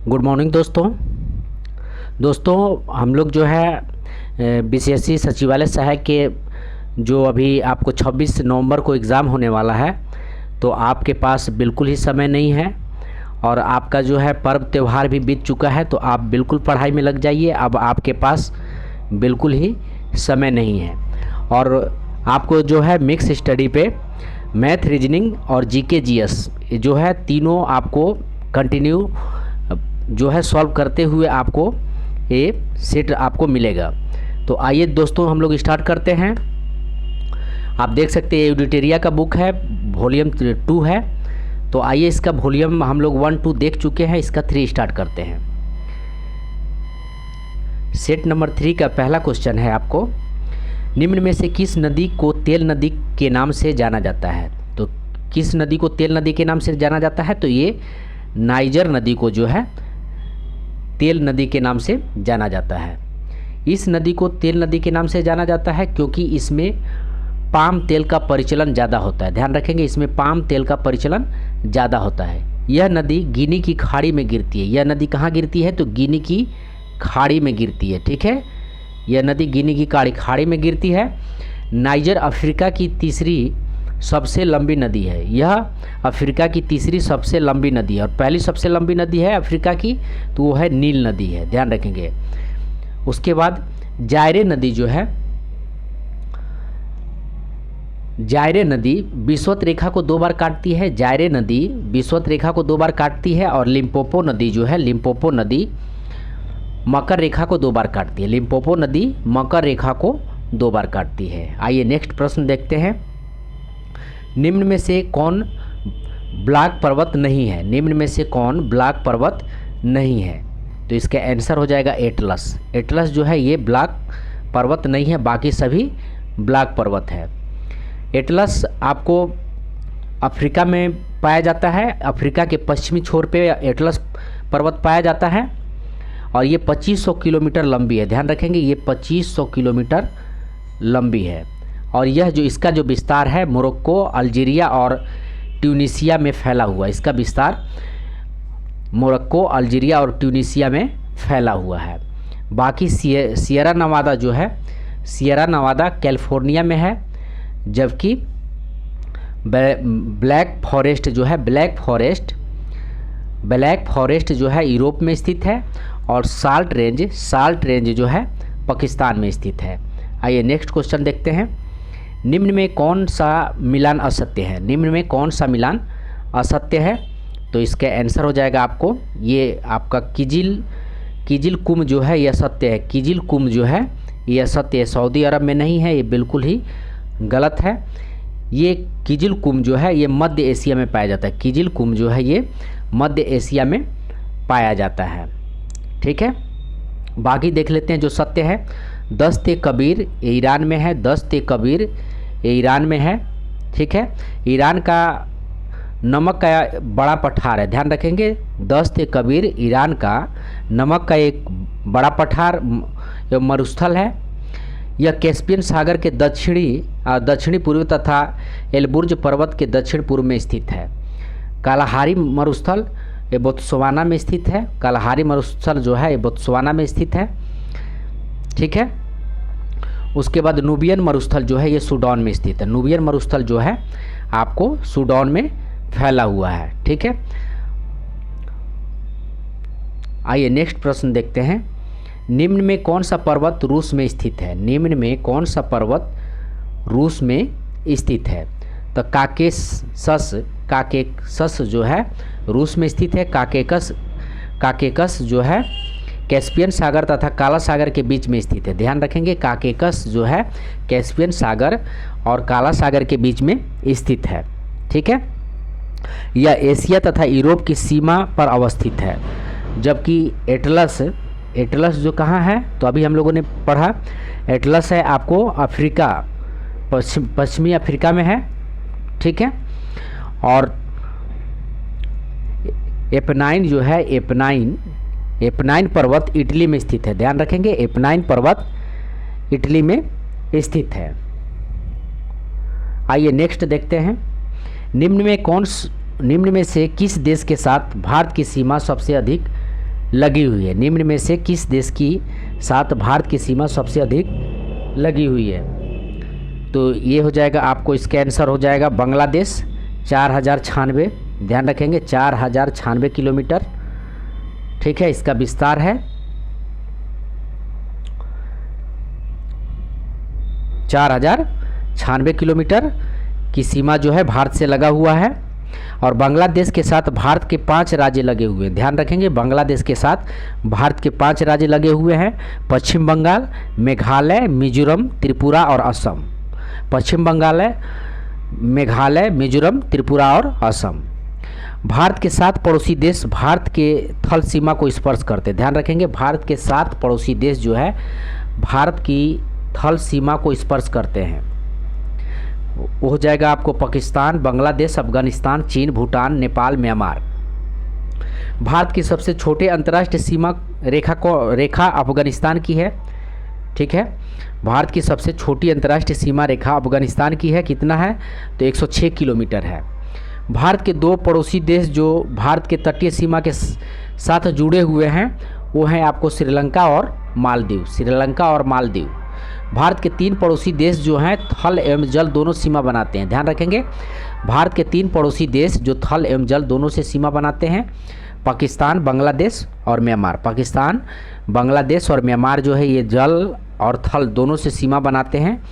Good morning दोस्तों हम लोग जो है बीसीएसई सचिवालय सहायक के जो अभी आपको 26 नवंबर को एग्ज़ाम होने वाला है, तो आपके पास बिल्कुल ही समय नहीं है और आपका जो है पर्व त्यौहार भी बीत चुका है। तो आप बिल्कुल पढ़ाई में लग जाइए। अब आपके पास बिल्कुल ही समय नहीं है और आपको जो है मिक्स स्टडी पे मैथ, रीजनिंग और जीके जीएस जो है तीनों आपको कंटिन्यू जो है सॉल्व करते हुए आपको ये सेट आपको मिलेगा। तो आइए दोस्तों हम लोग स्टार्ट करते हैं। आप देख सकते हैं एडिटेरिया का बुक है, वॉल्यूम 2 है। तो आइए इसका वॉल्यूम हम लोग 1, 2 देख चुके हैं, इसका 3 स्टार्ट करते हैं। सेट नंबर 3 का पहला क्वेश्चन है आपको, निम्न में से किस नदी को तेल नदी के नाम से जाना जाता है। तो किस नदी को तेल नदी के नाम से जाना जाता है, तो ये नाइजर नदी को जो है तेल नदी के नाम से जाना जाता है। इस नदी को तेल नदी के नाम से जाना जाता है क्योंकि इसमें पाम तेल का परिचलन ज़्यादा होता है। ध्यान रखेंगे, इसमें पाम तेल का परिचलन ज़्यादा होता है। यह नदी गिनी की खाड़ी में गिरती है। यह नदी कहाँ गिरती है, तो गिनी की खाड़ी में गिरती है। ठीक है, यह नदी गिनी की खाड़ी में गिरती है। नाइजर अफ्रीका की तीसरी सबसे लंबी नदी है। यह अफ्रीका की तीसरी सबसे लंबी नदी है और पहली सबसे लंबी नदी है अफ्रीका की, तो वो है नील नदी है। ध्यान रखेंगे। उसके बाद जायरे नदी जो है, जायरे नदी विषुवत रेखा को 2 बार काटती है। जायरे नदी विषुवत रेखा को 2 बार काटती है और लिम्पोपो नदी जो है, लिम्पोपो नदी मकर रेखा को 2 बार काटती है। लिम्पोपो नदी मकर रेखा को 2 बार काटती है। आइए नेक्स्ट प्रश्न देखते हैं। निम्न में से कौन ब्लैक पर्वत नहीं है। निम्न में से कौन ब्लैक पर्वत नहीं है, तो इसका आंसर हो जाएगा एटलस। एटलस जो है ये ब्लैक पर्वत नहीं है, बाकी सभी ब्लैक पर्वत है। एटलस आपको अफ्रीका में पाया जाता है। अफ्रीका के पश्चिमी छोर पे एटलस पर्वत पाया जाता है और ये 2500 किलोमीटर लंबी है। ध्यान रखेंगे, ये 2500 किलोमीटर लंबी है और यह जो इसका जो विस्तार है मोरक्को, अल्जीरिया और ट्यूनीसिया में फैला हुआ। इसका विस्तार मोरक्को, अल्जीरिया और ट्यूनीसिया में फैला हुआ है। बाकी सियरा नवादा जो है, सियरा नवादा कैलिफोर्निया में है, जबकि ब्लैक फॉरेस्ट जो है, ब्लैक फॉरेस्ट जो है यूरोप में स्थित है और साल्ट रेंज जो है पाकिस्तान में स्थित है। आइए नेक्स्ट क्वेश्चन देखते हैं। निम्न में कौन सा मिलान असत्य है। निम्न में कौन सा मिलान असत्य है, तो इसका आंसर हो जाएगा आपको ये आपका किजिल कुम जो है यह सत्य है। किजिल कुम जो है यह सत्य है, सऊदी अरब में नहीं है, ये बिल्कुल ही गलत है। ये किजिल कुम जो है ये मध्य एशिया में पाया जाता है। किजिल कुम जो है ये मध्य एशिया में पाया जाता है। ठीक है, बाकी देख लेते हैं जो सत्य है। दस्त कबीर ईरान में है। दस्त कबीर ईरान में है। ठीक है, ईरान का नमक का बड़ा पठार है। ध्यान रखेंगे, दस्त कबीर ईरान का नमक का एक बड़ा पठार मरुस्थल है। यह कैस्पियन सागर के दक्षिणी पूर्व तथा एलबुर्ज पर्वत के दक्षिण पूर्व में स्थित है। कालाहारी मरुस्थल ये बोत्सवाना में स्थित है। कालाहारी मरुस्थल जो है ये बोत्सवाना में स्थित है। ठीक है, उसके बाद नूबियन मरुस्थल जो है ये सूडान में स्थित है। नूबियन मरुस्थल जो है आपको सूडान में फैला हुआ है। ठीक है, आइए नेक्स्ट प्रश्न देखते हैं। निम्न में कौन सा पर्वत रूस में स्थित है। निम्न में कौन सा पर्वत रूस में स्थित है, तो काकेकस जो है रूस में स्थित है। काकेकस जो है कैस्पियन सागर तथा काला सागर के बीच में स्थित है। ध्यान रखेंगे, काकेकस जो है कैस्पियन सागर और काला सागर के बीच में स्थित है। ठीक है, यह एशिया तथा यूरोप की सीमा पर अवस्थित है, जबकि एटलस जो कहाँ है, तो अभी हम लोगों ने पढ़ा एटलस है आपको अफ्रीका, पश्चिमी अफ्रीका में है। ठीक है, और एपनाइन जो है, एपनाइन पर्वत इटली में स्थित है। ध्यान रखेंगे, एपनाइन पर्वत इटली में स्थित है। आइए नेक्स्ट देखते हैं। निम्न में से किस देश के साथ भारत की सीमा सबसे अधिक लगी हुई है? निम्न में से किस देश की साथ भारत की सीमा सबसे अधिक लगी हुई है? तो ये हो जाएगा आपको, इसका आंसर हो जाएगा बांग्लादेश, 4096, ध्यान रखेंगे 4096 किलोमीटर। ठीक है, इसका विस्तार है 4096 किलोमीटर की सीमा जो है भारत से लगा हुआ है। और बांग्लादेश के साथ भारत के 5 राज्य लगे हुए हैं, ध्यान रखेंगे बांग्लादेश के साथ भारत के 5 राज्य लगे हुए हैं, पश्चिम बंगाल, मेघालय, मिजोरम, त्रिपुरा और असम। पश्चिम बंगाल, मेघालय, मिजोरम, त्रिपुरा और असम। भारत के 7 पड़ोसी देश भारत के थल सीमा को स्पर्श करते हैं, ध्यान रखेंगे भारत के 7 पड़ोसी देश जो है भारत की थल सीमा को स्पर्श करते हैं। वो हो जाएगा आपको पाकिस्तान, बांग्लादेश, अफगानिस्तान, चीन, भूटान, नेपाल, म्यांमार। भारत की सबसे छोटे अंतर्राष्ट्रीय सीमा रेखा अफगानिस्तान की है। ठीक है, भारत की सबसे छोटी अंतर्राष्ट्रीय सीमा रेखा अफगानिस्तान की है। कितना है? तो 106 किलोमीटर है। भारत के 2 पड़ोसी देश जो भारत के तटीय सीमा के साथ जुड़े हुए हैं वो हैं आपको श्रीलंका और मालदीव। श्रीलंका और मालदीव। भारत के 3 पड़ोसी देश जो हैं थल एवं जल दोनों सीमा बनाते हैं, ध्यान रखेंगे भारत के 3 पड़ोसी देश जो थल एवं जल दोनों से सीमा बनाते हैं, पाकिस्तान, बांग्लादेश और म्यांमार। पाकिस्तान, बांग्लादेश और म्यांमार जो है ये जल और थल दोनों से सीमा बनाते हैं,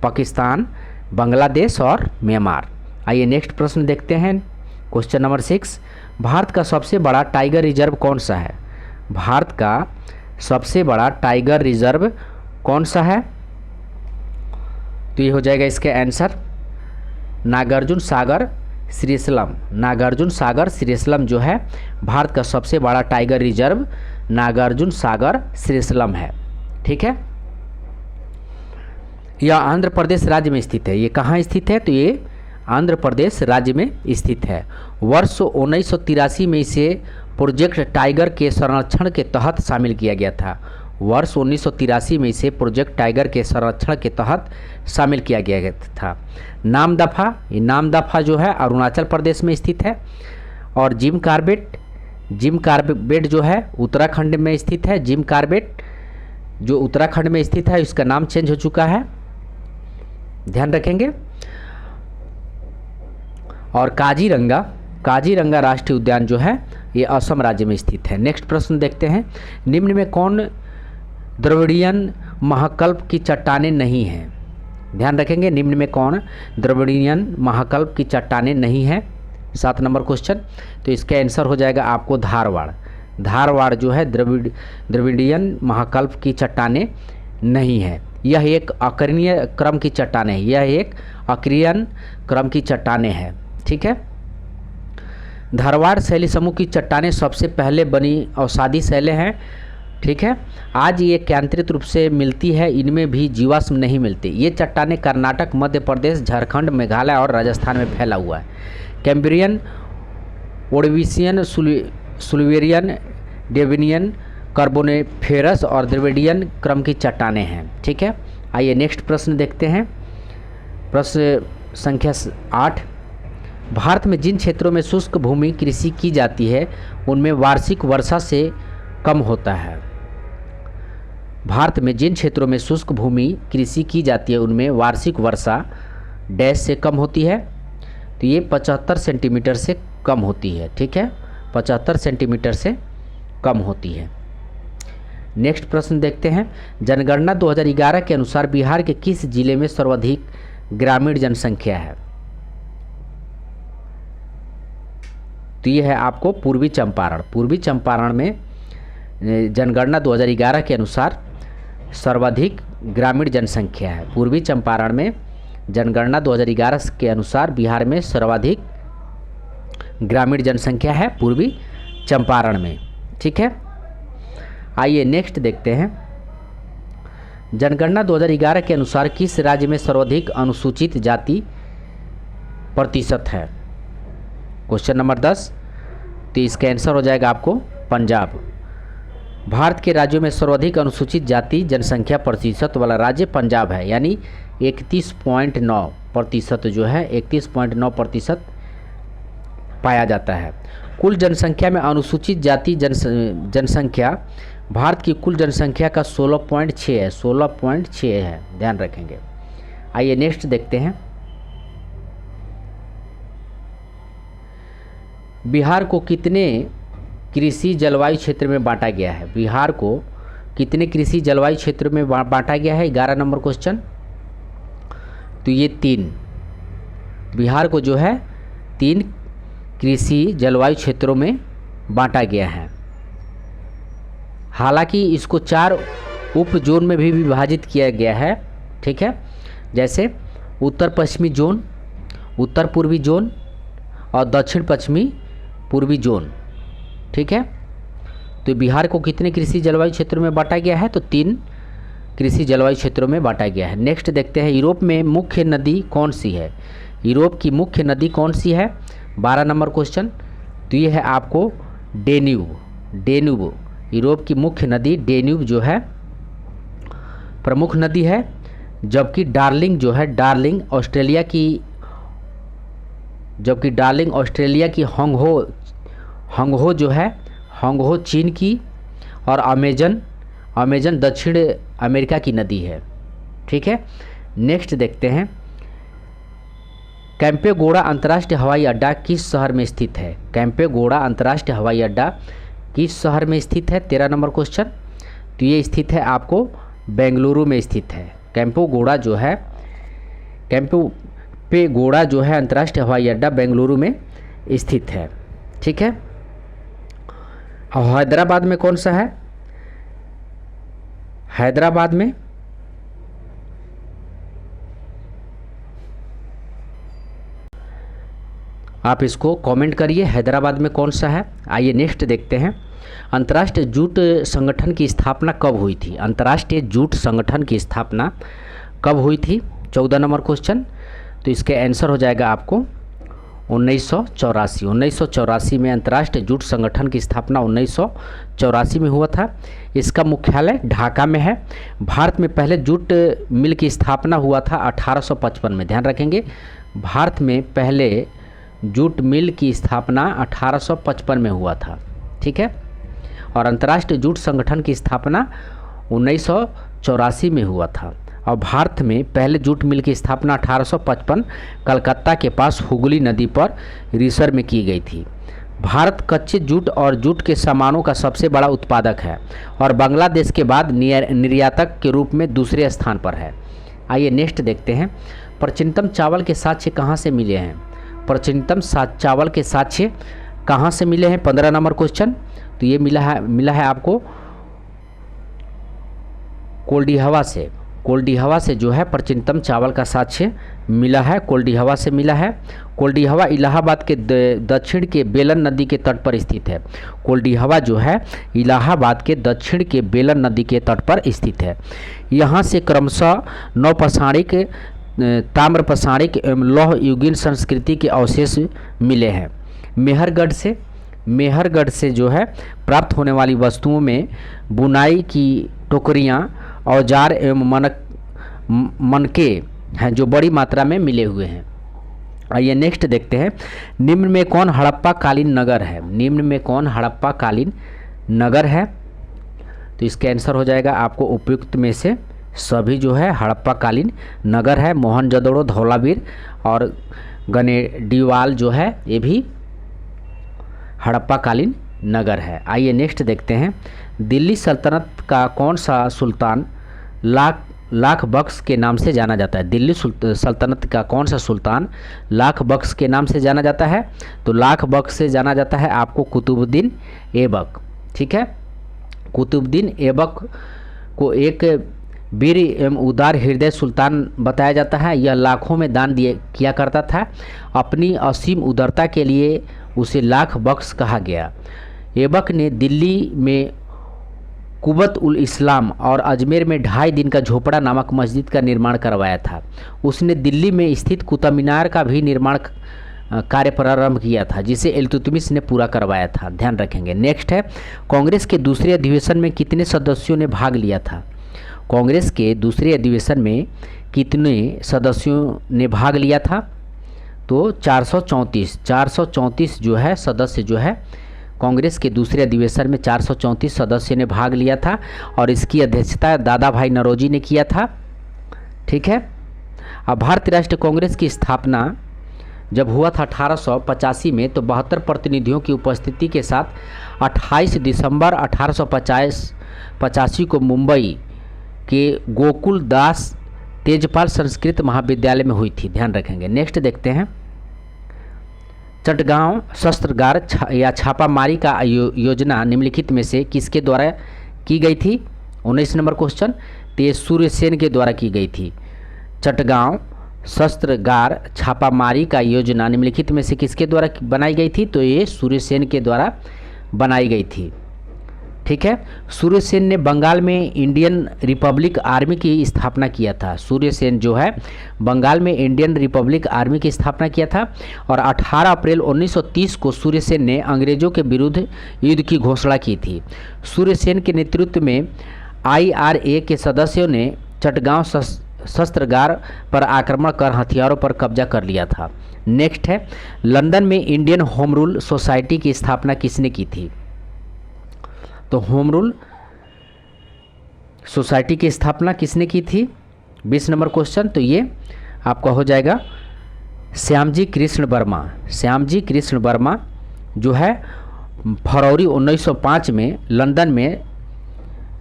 पाकिस्तान, बांग्लादेश और म्यांमार। आइए नेक्स्ट प्रश्न देखते हैं, क्वेश्चन नंबर 6। भारत का सबसे बड़ा टाइगर रिजर्व कौन सा है? भारत का सबसे बड़ा टाइगर रिजर्व कौन सा है? तो ये हो जाएगा इसका आंसर नागार्जुन सागर श्रीशैलम। नागार्जुन सागर श्रीशैलम जो है भारत का सबसे बड़ा टाइगर रिजर्व नागार्जुन सागर श्रीशैलम है। ठीक है, यह आंध्र प्रदेश राज्य में स्थित है। ये कहाँ स्थित है? तो ये आंध्र प्रदेश राज्य में स्थित है। वर्ष 1983 में इसे प्रोजेक्ट टाइगर के संरक्षण के तहत शामिल किया गया था। वर्ष 1983 में इसे प्रोजेक्ट टाइगर के संरक्षण के तहत शामिल किया गया था। नामदफा, ये नामदफा जो है अरुणाचल प्रदेश में स्थित है। और जिम कार्बेट जो है उत्तराखंड में स्थित है। जिम कार्बेट जो उत्तराखंड में स्थित है इसका नाम चेंज हो चुका है, ध्यान रखेंगे। और काजीरंगा राष्ट्रीय उद्यान जो है ये असम राज्य में स्थित है। नेक्स्ट प्रश्न देखते हैं, निम्न में कौन द्रविड़ियन महाकल्प की चट्टानें नहीं हैं? ध्यान रखेंगे निम्न में कौन द्रविड़ियन महाकल्प की चट्टानें नहीं हैं? 7 नंबर क्वेश्चन। तो इसका आंसर हो जाएगा आपको धारवाड़। धारवाड़ जो है द्रविड़ियन महाकल्प की चट्टानें नहीं है। यह एक अकरणीय क्रम की चट्टानें है। यह एक अकरीयन क्रम की चट्टानें हैं। ठीक है, धारवाड़ शैली समूह की चट्टानें सबसे पहले बनी अवसादी शैलें हैं। ठीक है, आज ये केंद्रित रूप से मिलती है, इनमें भी जीवाश्म नहीं मिलते। ये चट्टानें कर्नाटक, मध्य प्रदेश, झारखंड, मेघालय और राजस्थान में फैला हुआ है। कैम्ब्रियन, ओर्डोविशियन, सिल्वेरियन, डेविनियन, कार्बोनिफेरस और द्रविडियन क्रम की चट्टानें हैं। ठीक है, आइए नेक्स्ट प्रश्न देखते हैं, प्रश्न संख्या 8। भारत में जिन क्षेत्रों में शुष्क भूमि कृषि की जाती है उनमें वार्षिक वर्षा से कम होता है। भारत में जिन क्षेत्रों में शुष्क भूमि कृषि की जाती है उनमें वार्षिक वर्षा डैश से कम होती है। तो ये 75 सेंटीमीटर से कम होती है। ठीक है, 75 सेंटीमीटर से कम होती है। नेक्स्ट प्रश्न देखते हैं, जनगणना 2011 के अनुसार बिहार के किस जिले में सर्वाधिक ग्रामीण जनसंख्या है? तो ये है आपको पूर्वी चंपारण। पूर्वी चंपारण में जनगणना 2011 के अनुसार सर्वाधिक ग्रामीण जनसंख्या है। पूर्वी चंपारण में जनगणना 2011 के अनुसार बिहार में सर्वाधिक ग्रामीण जनसंख्या है पूर्वी चंपारण में। ठीक है, आइए नेक्स्ट देखते हैं, जनगणना 2011 के अनुसार किस राज्य में सर्वाधिक अनुसूचित जाति प्रतिशत है? Question number 10। तो इसका आंसर हो जाएगा आपको पंजाब। भारत के राज्यों में सर्वाधिक अनुसूचित जाति जनसंख्या प्रतिशत वाला राज्य पंजाब है, यानी 31.9% जो है 31.9% पाया जाता है। कुल जनसंख्या में अनुसूचित जाति जनसंख्या भारत की कुल जनसंख्या का 16.6 है, 16.6 है, ध्यान रखेंगे। आइए नेक्स्ट देखते हैं। बिहार को कितने कृषि जलवायु क्षेत्र में बांटा गया है? बिहार को कितने कृषि जलवायु क्षेत्र में बांटा गया है? 11 नंबर क्वेश्चन। तो ये 3, बिहार को जो है 3 कृषि जलवायु क्षेत्रों में बांटा गया है। हालांकि इसको 4 उप जोन में भी विभाजित किया गया है, ठीक है, जैसे उत्तर पश्चिमी जोन, उत्तर पूर्वी जोन और दक्षिण पश्चिमी पूर्वी जोन, ठीक है। तो बिहार को कितने कृषि जलवायु क्षेत्रों में बांटा गया है? तो 3 कृषि जलवायु क्षेत्रों में बांटा गया है। नेक्स्ट देखते हैं, यूरोप में मुख्य नदी कौन सी है? यूरोप की मुख्य नदी कौन सी है? 12 नंबर क्वेश्चन। तो ये है आपको डेन्यूब। डेन्यूब यूरोप की मुख्य नदी डेन्यूब जो है प्रमुख नदी है, जबकि डार्लिंग जो है, डार्लिंग ऑस्ट्रेलिया की होंगहो जो है, होंगहो चीन की, और अमेजन दक्षिण अमेरिका की नदी है, ठीक है। नेक्स्ट देखते हैं, कैंपेगौड़ा अंतर्राष्ट्रीय हवाई अड्डा किस शहर में स्थित है? कैंपेगौड़ा अंतर्राष्ट्रीय हवाई अड्डा किस शहर में स्थित है? 13 नंबर क्वेश्चन। तो ये स्थित है आपको बेंगलुरु में स्थित है। कैंपेगौड़ा जो है अंतर्राष्ट्रीय हवाई अड्डा बेंगलुरु में स्थित है, ठीक है। और हैदराबाद में कौन सा है? हैदराबाद में आप इसको कमेंट करिए, हैदराबाद में कौन सा है। आइए नेक्स्ट देखते हैं, अंतर्राष्ट्रीय जूट संगठन की स्थापना कब हुई थी? अंतर्राष्ट्रीय जूट संगठन की स्थापना कब हुई थी? 14 नंबर क्वेश्चन। तो इसके आंसर हो जाएगा आपको 1984। 1984 में अंतर्राष्ट्रीय जूट संगठन की स्थापना 1984 में हुआ था। इसका मुख्यालय ढाका में है। भारत में पहले जूट मिल की स्थापना हुआ था 1855 में, ध्यान रखेंगे। भारत में पहले जूट मिल की स्थापना 1855 में हुआ था, ठीक है। और अंतर्राष्ट्रीय जूट संगठन की स्थापना 1984 में हुआ था। और भारत में पहले जूट मिल की स्थापना 1855 कलकत्ता के पास हुगली नदी पर रिसर में की गई थी। भारत कच्चे जूट और जूट के सामानों का सबसे बड़ा उत्पादक है और बांग्लादेश के बाद निर्यातक के रूप में दूसरे स्थान पर है। आइए नेक्स्ट देखते हैं, प्राचीनतम चावल के साक्ष्य कहाँ से मिले हैं? प्राचीनतम चावल के साक्ष्य कहाँ से मिले हैं? 15 नंबर क्वेश्चन। तो ये मिला है आपको कोल्डिहवा से जो है प्राचीनतम चावल का साक्ष्य मिला है, कोल्डिहवा से मिला है। कोल्डिहवा इलाहाबाद के दक्षिण के बेलन नदी के तट पर स्थित है। कोल्डिहवा जो है इलाहाबाद के दक्षिण के बेलन नदी के तट पर स्थित है। यहाँ से क्रमशः नवपाषाणिक, ताम्रपाषाणिक एवं लौह युगीन संस्कृति के अवशेष मिले हैं। मेहरगढ़ से जो है प्राप्त होने वाली वस्तुओं में बुनाई की टोकरियाँ, औजार एवं मनके हैं जो बड़ी मात्रा में मिले हुए हैं। आइए नेक्स्ट देखते हैं, निम्न में कौन हड़प्पा कालीन नगर है? निम्न में कौन हड़प्पा कालीन नगर है? तो इसके आंसर हो जाएगा आपको उपयुक्त में से सभी जो है हड़प्पा कालीन नगर है। मोहनजोदड़ो, धौलावीर और गनेडीवाल जो है ये भी हड़प्पा कालीन नगर है। आइए नेक्स्ट देखते हैं, दिल्ली सल्तनत का कौन सा सुल्तान लाख बख्श के नाम से जाना जाता है? दिल्ली सल्तनत का कौन सा सुल्तान लाख बख्श के नाम से जाना जाता है? तो लाख बख्श से जाना जाता है आपको कुतुबुद्दीन ऐबक, ठीक है। कुतुबुद्दीन ऐबक को एक वीर एवं उदार हृदय सुल्तान बताया जाता है। यह लाखों में दान किया करता था। अपनी असीम उदारता के लिए उसे लाख बख्श कहा गया। ऐबक ने दिल्ली में कुबत उल इस्लाम और अजमेर में 2.5 दिन का झोपड़ा नामक मस्जिद का निर्माण करवाया था। उसने दिल्ली में स्थित कुतुब मीनार का भी निर्माण कार्य प्रारंभ किया था, जिसे इल्तुतमिश ने पूरा करवाया था, ध्यान रखेंगे। नेक्स्ट है, कांग्रेस के दूसरे अधिवेशन में कितने सदस्यों ने भाग लिया था? कांग्रेस के दूसरे अधिवेशन में कितने सदस्यों ने भाग लिया था? तो 434 जो है सदस्य जो है कांग्रेस के दूसरे अधिवेशन में 434 सदस्य ने भाग लिया था और इसकी अध्यक्षता दादा भाई नौरोजी ने किया था। ठीक है। अब भारतीय राष्ट्रीय कांग्रेस की स्थापना जब हुआ था 1885 में, तो 72 प्रतिनिधियों की उपस्थिति के साथ 28 दिसंबर 1885 को मुंबई के गोकुल दास तेजपाल संस्कृत महाविद्यालय में हुई थी। ध्यान रखेंगे। नेक्स्ट देखते हैं, चटगांव शस्त्रागार या छापामारी का योजना निम्नलिखित में से किसके द्वारा की गई थी? 19 नंबर क्वेश्चन। तो ये सूर्यसेन के द्वारा की गई थी। चटगांव शस्त्रागार छापामारी का योजना निम्नलिखित में से किसके द्वारा बनाई गई थी? तो ये सूर्यसेन के द्वारा बनाई गई थी। ठीक है। सूर्यसेन ने बंगाल में इंडियन रिपब्लिक आर्मी की स्थापना किया था। सूर्यसेन जो है बंगाल में इंडियन रिपब्लिक आर्मी की स्थापना किया था और 18 अप्रैल 1930 को सूर्यसेन ने अंग्रेजों के विरुद्ध युद्ध की घोषणा की थी। सूर्यसेन के नेतृत्व में IRA के सदस्यों ने चटगांव शस्त्रागार पर आक्रमण कर हथियारों पर कब्जा कर लिया था। नेक्स्ट है, लंदन में इंडियन होम रूल सोसाइटी की स्थापना किसने की थी? तो होम रूल सोसाइटी की स्थापना किसने की थी? 20 नंबर क्वेश्चन। तो ये आपका हो जाएगा श्यामजी कृष्ण वर्मा। श्यामजी कृष्ण वर्मा जो है फरवरी 1905 में लंदन में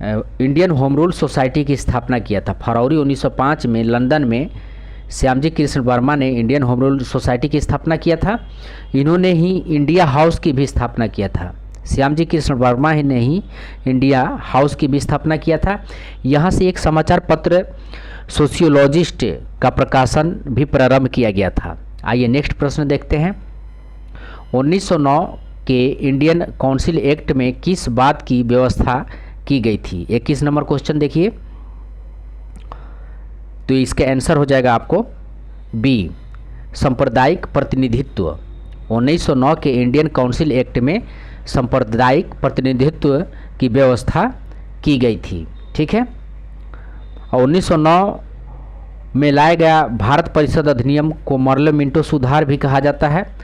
इंडियन होम रूल सोसाइटी की स्थापना किया था। फरवरी 1905 में लंदन में श्यामजी कृष्ण वर्मा ने इंडियन होम रूल सोसाइटी की स्थापना किया था। इन्होंने ही इंडिया हाउस की भी स्थापना किया था। श्यामजी कृष्ण वर्मा ने ही इंडिया हाउस की भी स्थापना किया था। यहाँ से एक समाचार पत्र सोशियोलॉजिस्ट का प्रकाशन भी प्रारंभ किया गया था। आइए नेक्स्ट प्रश्न देखते हैं। 1909 के इंडियन काउंसिल एक्ट में किस बात की व्यवस्था की गई थी? 21 नंबर क्वेश्चन देखिए। तो इसका आंसर हो जाएगा आपको बी, सांप्रदायिक प्रतिनिधित्व। 1909 के इंडियन काउंसिल एक्ट में सांप्रदायिक प्रतिनिधित्व की व्यवस्था की गई थी। ठीक है। और 1909 में लाया गया भारत परिषद अधिनियम को मॉर्ले मिंटो सुधार भी कहा जाता है।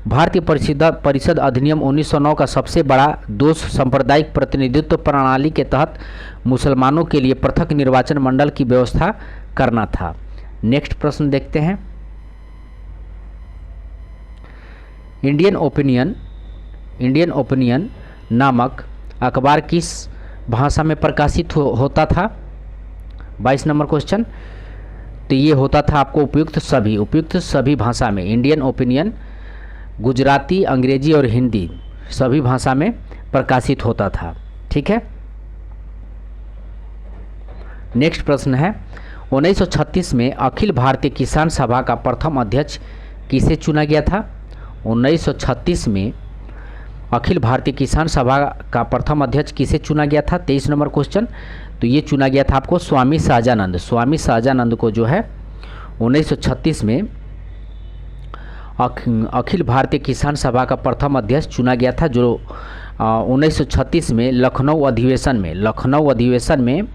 भारतीय परिषद अधिनियम 1909 का सबसे बड़ा दोष सांप्रदायिक प्रतिनिधित्व प्रणाली के तहत मुसलमानों के लिए पृथक निर्वाचन मंडल की व्यवस्था करना था। नेक्स्ट प्रश्न देखते हैं। इंडियन ओपिनियन नामक अखबार किस भाषा में प्रकाशित होता था? 22 नंबर क्वेश्चन। तो ये होता था आपको उपयुक्त सभी भाषा में। इंडियन ओपिनियन गुजराती, अंग्रेजी और हिंदी सभी भाषा में प्रकाशित होता था। ठीक है। नेक्स्ट प्रश्न है, 1936 में अखिल भारतीय किसान सभा का प्रथम अध्यक्ष किसे चुना गया था? 1936 में अखिल भारतीय किसान सभा का प्रथम अध्यक्ष किसे चुना गया था? 23 नंबर क्वेश्चन। तो ये चुना गया था आपको स्वामी सहजानंद। स्वामी सहजानंद को जो है 1936 में अखिल भारतीय किसान सभा का प्रथम अध्यक्ष चुना गया था, जो 1936 में लखनऊ अधिवेशन में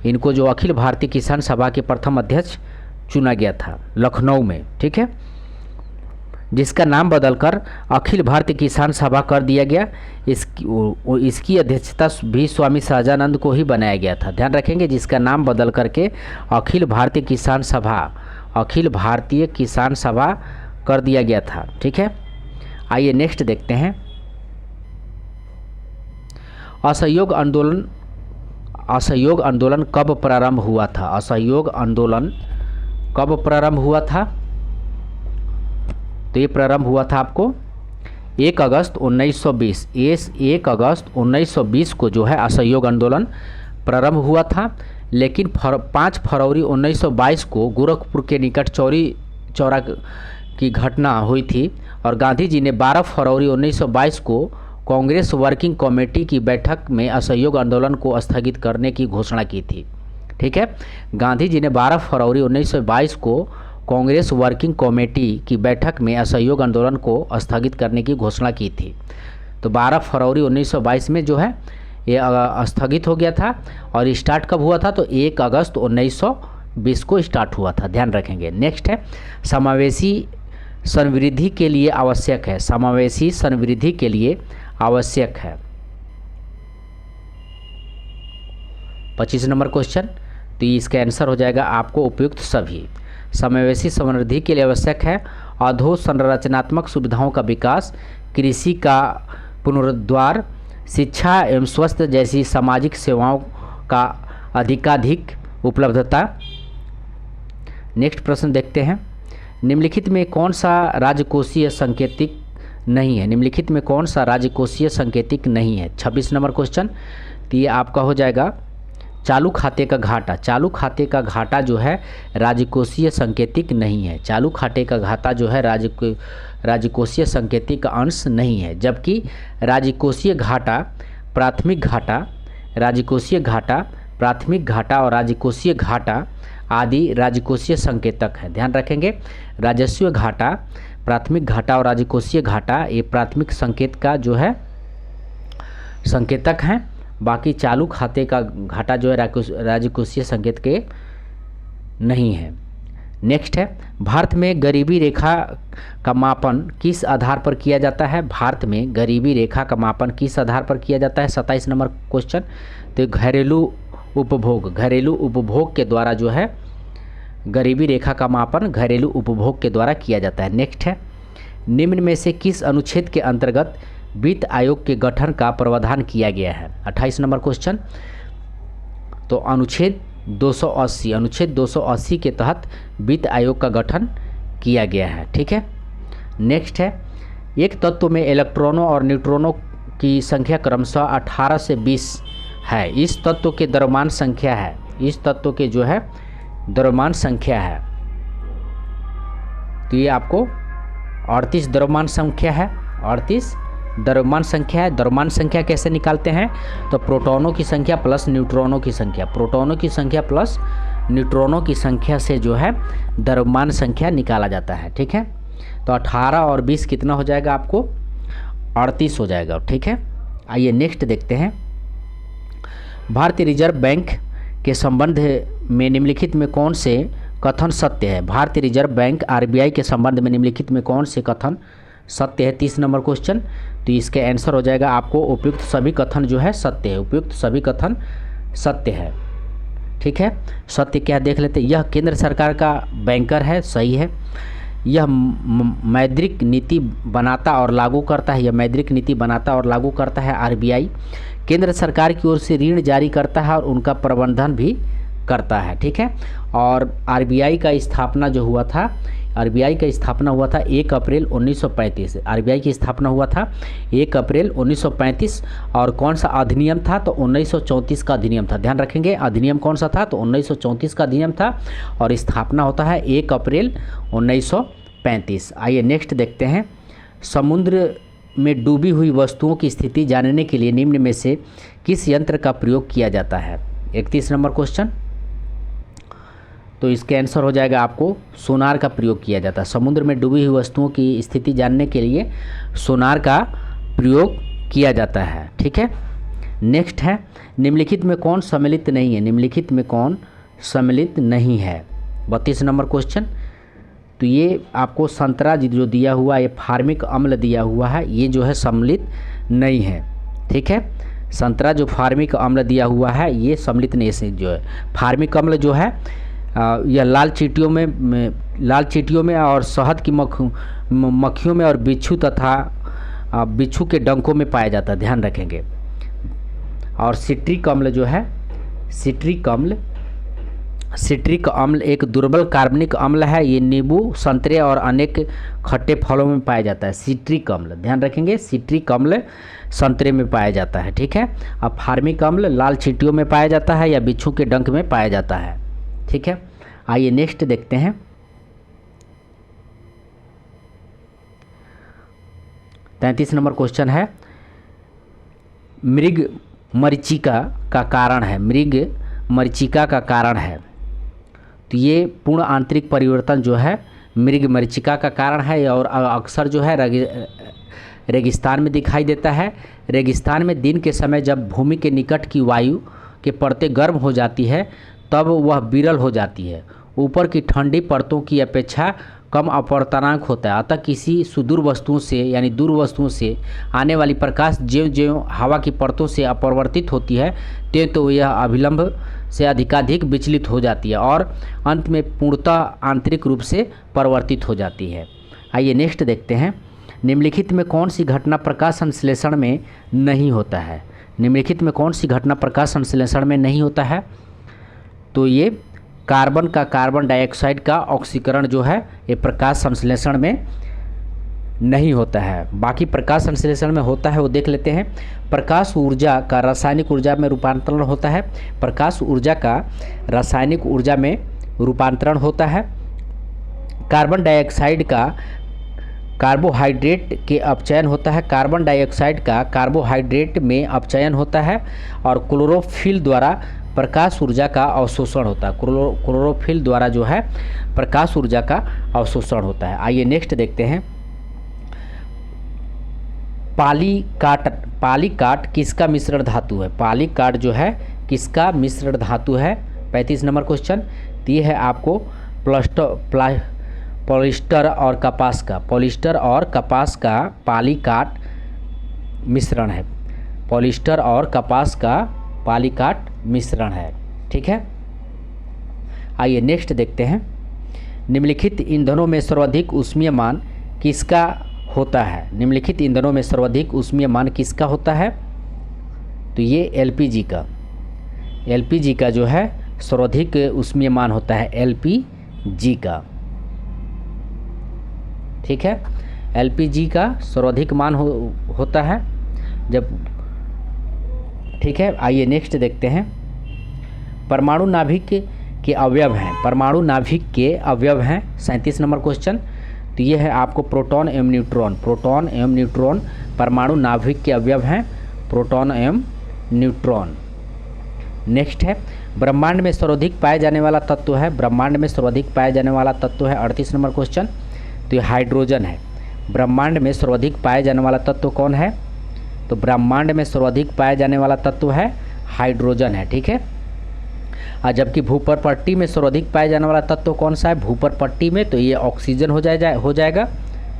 इनको जो अखिल भारतीय किसान सभा के प्रथम अध्यक्ष चुना गया था लखनऊ में। ठीक है। जिसका नाम बदलकर अखिल भारतीय किसान सभा कर दिया गया। इसकी अध्यक्षता भी स्वामी सहजानंद को ही बनाया गया था। ध्यान रखेंगे, जिसका नाम बदल करके अखिल भारतीय किसान सभा कर दिया गया था। ठीक है। आइए नेक्स्ट देखते हैं। असहयोग आंदोलन कब प्रारंभ हुआ था? असहयोग आंदोलन कब प्रारंभ हुआ था? तो ये प्रारंभ हुआ था आपको 1 अगस्त 1920। 1 अगस्त 1920 को जो है असहयोग आंदोलन प्रारंभ हुआ था, लेकिन 5 फरवरी 1922 को गोरखपुर के निकट चौरी चौरा की घटना हुई थी और गांधी जी ने 12 फरवरी 1922 को कांग्रेस वर्किंग कमेटी की बैठक में असहयोग आंदोलन को स्थगित करने की घोषणा की थी। ठीक है। गांधी जी ने 12 फरवरी 1922 को कांग्रेस वर्किंग कमेटी की बैठक में असहयोग आंदोलन को स्थगित करने की घोषणा की थी। तो 12 फरवरी 1922 में जो है ये स्थगित हो गया था और स्टार्ट कब हुआ था? तो 1 अगस्त 1920 को स्टार्ट हुआ था। ध्यान रखेंगे। नेक्स्ट है, समावेशी संवृद्धि के लिए आवश्यक है? समावेशी संवृद्धि के लिए आवश्यक है। 25 नंबर क्वेश्चन, तो इसका आंसर हो जाएगा आपको उपयुक्त सभी। समावेशी समृद्धि के लिए आवश्यक है अधोसंरचनात्मक सुविधाओं का विकास, कृषि का पुनरुद्धार, शिक्षा एवं स्वास्थ्य जैसी सामाजिक सेवाओं का अधिकाधिक उपलब्धता। नेक्स्ट प्रश्न देखते हैं, निम्नलिखित में कौन सा राजकोषीय संकेतिक नहीं है? निम्नलिखित में कौन सा राजकोषीय संकेतिक नहीं है? 26 नंबर क्वेश्चन, तो ये आपका हो जाएगा चालू खाते का घाटा। चालू खाते का घाटा जो है राजकोषीय संकेतिक नहीं है। चालू खाते का घाटा जो है राजकोषीय संकेतिक का अंश नहीं है, जबकि राजकोषीय घाटा, प्राथमिक घाटा, राजकोषीय घाटा, प्राथमिक घाटा और राजकोषीय घाटा आदि राजकोषीय संकेतक है। ध्यान रखेंगे, राजस्व घाटा, प्राथमिक घाटा और राजकोषीय घाटा ये प्राथमिक संकेत का जो है संकेतक हैं। बाकी चालू खाते का घाटा जो है राजकोषीय संकेत के नहीं है। नेक्स्ट है, भारत में गरीबी रेखा का मापन किस आधार पर किया जाता है? भारत में गरीबी रेखा का मापन किस आधार पर किया जाता है? 27 नंबर क्वेश्चन, तो घरेलू उपभोग के द्वारा जो है गरीबी रेखा का मापन घरेलू उपभोग के द्वारा किया जाता है। नेक्स्ट है, निम्न में से किस अनुच्छेद के अंतर्गत वित्त आयोग के गठन का प्रावधान किया गया है? 28 नंबर क्वेश्चन, तो अनुच्छेद 280 के तहत वित्त आयोग का गठन किया गया है। ठीक है। नेक्स्ट है, एक तत्व में इलेक्ट्रॉनों और न्यूट्रॉनों की संख्या क्रमशः 18 से 20 है। इस तत्व के द्रव्यमान संख्या है, इस तत्व के जो है द्रव्यमान संख्या है, तो ये आपको 38 द्रव्यमान संख्या है। 38 द्रव्यमान संख्या है। द्रव्यमान संख्या कैसे निकालते हैं? तो प्रोटॉनों की संख्या प्लस न्यूट्रॉनों की संख्या, प्रोटॉनों की संख्या प्लस न्यूट्रॉनों की संख्या से जो है द्रव्यमान संख्या निकाला जाता है। ठीक है, तो 18 और 20 कितना हो जाएगा आपको? 38 हो जाएगा। ठीक है, आइए नेक्स्ट देखते हैं, भारतीय रिजर्व बैंक के संबंध में निम्नलिखित में कौन से कथन सत्य है? भारतीय रिजर्व बैंक आरबीआई के संबंध में निम्नलिखित में कौन से कथन सत्य है? 30 नंबर क्वेश्चन, तो इसके आंसर हो जाएगा आपको उपयुक्त सभी कथन जो है सत्य है। उपयुक्त सभी कथन सत्य है। ठीक है, सत्य क्या देख लेते हैं। यह केंद्र सरकार का बैंकर है, सही है। यह मौद्रिक नीति बनाता और लागू करता है, यह मौद्रिक नीति बनाता और लागू करता है आरबीआई। केंद्र सरकार की ओर से ऋण जारी करता है और उनका प्रबंधन भी करता है। ठीक है, और आरबीआई का स्थापना जो हुआ था, आरबीआई का स्थापना हुआ था 1 अप्रैल 1935। आरबीआई की स्थापना हुआ था 1 अप्रैल 1935 और कौन सा अधिनियम था? तो 1934 का अधिनियम था। ध्यान रखेंगे, अधिनियम कौन सा था? तो 1934 का अधिनियम था और स्थापना होता है 1 अप्रैल 1935। आइए नेक्स्ट देखते हैं, समुद्र में डूबी हुई वस्तुओं की स्थिति जानने के लिए निम्न में से किस यंत्र का प्रयोग किया जाता है? 31 नंबर क्वेश्चन, तो इसके आंसर हो जाएगा आपको सोनार का प्रयोग किया जाता है। समुद्र में डूबी हुई वस्तुओं की स्थिति जानने के लिए सोनार का प्रयोग किया जाता है। ठीक है, नेक्स्ट है, निम्नलिखित में कौन सम्मिलित नहीं है? निम्नलिखित में कौन सम्मिलित नहीं है? 32 नंबर क्वेश्चन, तो ये आपको संतरा जो दिया हुआ है, ये फार्मिक अम्ल दिया हुआ है, ये जो है सम्मिलित नहीं है। ठीक है, संतरा जो फार्मिक अम्ल दिया हुआ है ये सम्मिलित नहीं है। जो है फार्मिक अम्ल जो है यह लाल चींटियों में और शहद की मक्खियों में और बिच्छू तथा बिच्छू के डंकों में पाया जाता है। ध्यान रखेंगे। और सिट्रिक अम्ल जो है, सिट्रिक अम्ल एक दुर्बल कार्बनिक अम्ल है। ये नींबू, संतरे और अनेक खट्टे फलों में पाया जाता है। सिट्रिक अम्ल, ध्यान रखेंगे, सिट्रिक अम्ल संतरे में पाया जाता है। ठीक है, अब फार्मिक अम्ल लाल चींटियों में पाया जाता है या बिच्छू के डंक में पाया जाता है। ठीक है, आइए नेक्स्ट देखते हैं, 33 नंबर क्वेश्चन है, मृग मरीचिका का कारण है। मृग मरीचिका का कारण है, तो ये पूर्ण आंतरिक परिवर्तन जो है मृग मरीचिका का कारण है और अक्सर जो है रेगिस्तान में दिखाई देता है। रेगिस्तान में दिन के समय जब भूमि के निकट की वायु के परतें गर्म हो जाती है तब वह विरल हो जाती है। ऊपर की ठंडी परतों की अपेक्षा कम अपवर्तनांक होता है, अतः किसी सुदूर वस्तुओं से यानी दूर वस्तुओं से आने वाली प्रकाश ज्यों ज्यों हवा की परतों से अपवर्तित होती है त्यों तो यह अभिलंब से अधिकाधिक विचलित हो जाती है और अंत में पूर्णतः आंतरिक रूप से परिवर्तित हो जाती है। आइए नेक्स्ट देखते हैं, निम्नलिखित में कौन सी घटना प्रकाश संश्लेषण में नहीं होता है। निम्नलिखित में कौन सी घटना प्रकाश संश्लेषण में नहीं होता है, तो ये कार्बन का कार्बन डाइऑक्साइड का ऑक्सीकरण जो है ये प्रकाश संश्लेषण में नहीं होता है। बाकी प्रकाश संश्लेषण में होता है वो देख लेते हैं। प्रकाश ऊर्जा का रासायनिक ऊर्जा में रूपांतरण होता है। प्रकाश ऊर्जा का रासायनिक ऊर्जा में रूपांतरण होता है। कार्बन डाइऑक्साइड का कार्बोहाइड्रेट के अपचयन होता है। कार्बन डाइऑक्साइड का कार्बोहाइड्रेट में अपचयन होता है और क्लोरोफिल द्वारा प्रकाश ऊर्जा का अवशोषण होता है। क्लोरोफिल द्वारा जो है प्रकाश ऊर्जा का अवशोषण होता है। आइए नेक्स्ट देखते हैं, पॉलीकाट किसका मिश्रण धातु है। पॉलीकाट जो है किसका मिश्रण धातु है। 35 नंबर क्वेश्चन। तो ये है आपको पॉलिस्टर और कपास का, पॉलिस्टर और कपास का पॉलीकाट मिश्रण है। पॉलिस्टर और कपास का पॉलीकाट मिश्रण है, ठीक है। आइए नेक्स्ट देखते हैं, निम्नलिखित ईंधनों में सर्वाधिक ऊष्मीय मान किसका होता है। निम्नलिखित ईंधनों में सर्वाधिक ऊष्मीय मान किसका होता है, तो ये एलपीजी का जो है सर्वाधिक ऊष्मीय मान होता है एलपीजी का, ठीक है। एलपीजी का सर्वाधिक मान होता है जब, ठीक है। आइए नेक्स्ट देखते हैं, परमाणु नाभिक के अवयव हैं। परमाणु नाभिक के अवयव हैं 37 नंबर क्वेश्चन। तो ये है आपको प्रोटॉन एवं न्यूट्रॉन। प्रोटॉन एवं न्यूट्रॉन परमाणु नाभिक के अवयव हैं, प्रोटॉन एवं न्यूट्रॉन। नेक्स्ट है, ब्रह्मांड में सर्वाधिक पाए जाने वाला तत्व है। ब्रह्मांड में सर्वाधिक पाए जाने वाला तत्व है 38 नंबर क्वेश्चन। तो ये हाइड्रोजन है। ब्रह्मांड में सर्वाधिक पाए जाने वाला तत्व कौन है, तो ब्रह्मांड में सर्वाधिक पाया जाने वाला तत्व है हाइड्रोजन है, ठीक है। और जबकि भूपर पट्टी में सर्वाधिक पाया जाने वाला तत्व कौन सा है, भूपर पट्टी में, तो ये ऑक्सीजन हो जाएगा,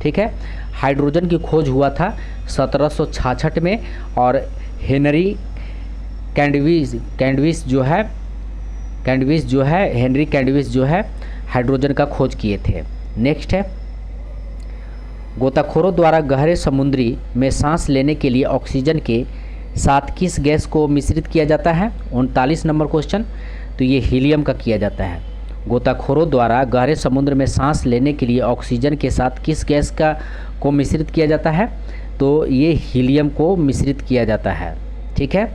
ठीक है। हाइड्रोजन की खोज हुआ था 1766 में और हेनरी कैंडविस जो है हाइड्रोजन का खोज किए थे। नेक्स्ट है, गोताखोरों द्वारा गहरे समुद्री में सांस लेने के लिए ऑक्सीजन के साथ किस गैस को मिश्रित किया जाता है। 39 नंबर क्वेश्चन। तो ये हीलियम का किया जाता है। गोताखोरों द्वारा गहरे समुद्र में सांस लेने के लिए ऑक्सीजन के साथ किस गैस को मिश्रित किया जाता है, तो ये हीलियम को मिश्रित किया जाता है, ठीक है।